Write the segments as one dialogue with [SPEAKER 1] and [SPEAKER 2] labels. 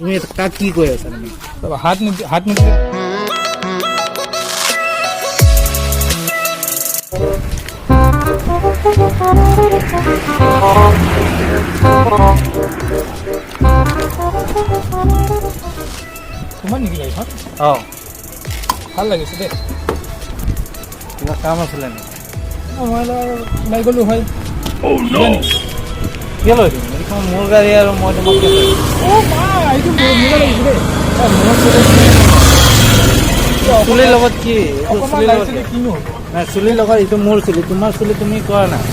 [SPEAKER 1] তুমি কাক কি কৈ আছা তুমি?
[SPEAKER 2] হাত নিদিলে তোমাৰ নেকি গাড়ীখন? ভাল লাগিছে দেই।
[SPEAKER 1] কিবা কাম আছিলে নেকি?
[SPEAKER 2] মই ওলাই গ'লো হয়।
[SPEAKER 1] কিয় লৈ দিম? এইখন মোৰ গাড়ী আৰু মই তোমাক কিয় লৈ দিম?
[SPEAKER 2] এইটো মজা লাগিছে দেই।
[SPEAKER 1] চুলিৰ লগত কি? এইটো
[SPEAKER 2] অকণমান
[SPEAKER 1] চুলিৰ লগত
[SPEAKER 2] লাগিছে কিনো হ'ব?
[SPEAKER 1] নাই, চুলিৰ লগত এইটো মোৰ চুলি, তোমাৰ চুলি তুমি কৰা নাই।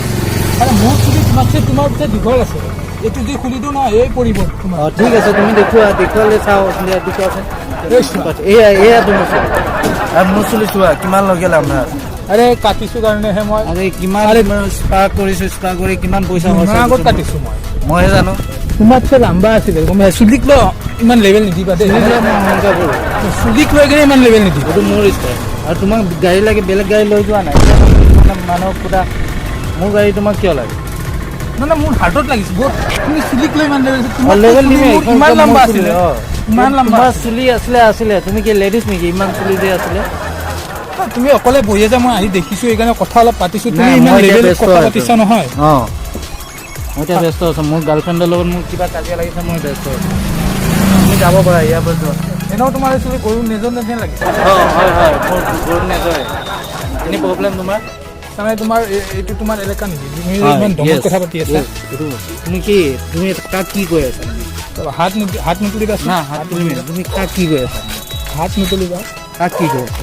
[SPEAKER 2] মোৰ চুলি তোমাৰ পিছত দীঘল আছে। এইটো যি খুলি দিওঁ নহয় এই পৰিব তোমাৰ।
[SPEAKER 1] ঠিক আছে, তুমি দেখুৱালে চাওঁ দেখুৱাচোন।
[SPEAKER 2] এই চোৱা।
[SPEAKER 1] এয়া তোমাৰ চুলি আৰু মোৰ চুলি চোৱা কিমান লগালে আপোনাৰ।
[SPEAKER 2] আৰে কাটিছোঁ কাৰণেহে মই।
[SPEAKER 1] আৰে কিমান স্পা কৰিছোঁ, স্পা কৰি কিমান পইচা
[SPEAKER 2] তোমাৰ আগত কাটিছোঁ মই।
[SPEAKER 1] মইহে জানো।
[SPEAKER 2] তোমাতছে লাম্বা আছিলে গম পাইছা? চুলিক লৈ ইমান লেভেল নিদিবা দেই। চুলিক লৈ কিনে ইমান লেভেল নিদিবা।
[SPEAKER 1] এইটো মোৰ ষ্টাইল। আৰু তোমাক গাড়ী লাগে, বেলেগ গাড়ী লৈ যোৱা নাই। মানুহক সোধা মোৰ গাড়ী তোমাক কিয় লাগে?
[SPEAKER 2] মানে মোৰ হাৰ্টত লাগিছে বহুত। তুমি চুলিক লৈ ইমান লেভেল
[SPEAKER 1] লেভেল নিমে
[SPEAKER 2] ইমান লাম্বা আছিলে। ইমান লাম্বা
[SPEAKER 1] তোমাৰ চুলি আছিলে তুমি কি লেডিজ নেকি? ইমান চুলি যে আছিলে।
[SPEAKER 2] তুমি অকলে বহি আছা, মই আহি দেখিছোঁ সেইকাৰণে কথা অলপ পাতিছোঁ। তুমি
[SPEAKER 1] নাই,
[SPEAKER 2] ইমান
[SPEAKER 1] মই এতিয়া
[SPEAKER 2] লেভেল
[SPEAKER 1] ব্যস্ত
[SPEAKER 2] কথা
[SPEAKER 1] আছোঁ।
[SPEAKER 2] পাতিছা নহয়।
[SPEAKER 1] মই এতিয়া ব্যস্ত আছোঁ। মোৰ গাৰ্লফ্ৰেণ্ডৰ লগত মোৰ কিবা কাজিয়া লাগিছে, মই ব্যস্ত আছোঁ। তুমি যাব পাৰা, ইয়াৰ পৰা যোৱা।
[SPEAKER 2] এনেও তোমাৰ চুলি গৰু নিজৰ নিচিনা লাগিছে।
[SPEAKER 1] হয় মোৰ গৰু নেজৰে। এনি প্ৰব্লেম তোমাৰ?
[SPEAKER 2] তাৰমানে তোমাৰ এইটো তোমাৰ এলেকা নেকি? তুমি ইমান দমত কথা পাতি আছা।
[SPEAKER 1] তুমি কাক কি কৈ আছা?
[SPEAKER 2] হাত নুতুলিবা।
[SPEAKER 1] না, হাত তুলিবা। তুমি কাক কি কৈ আছা?
[SPEAKER 2] হাত নুতুলিবা।
[SPEAKER 1] কাক কি কৈ আছা?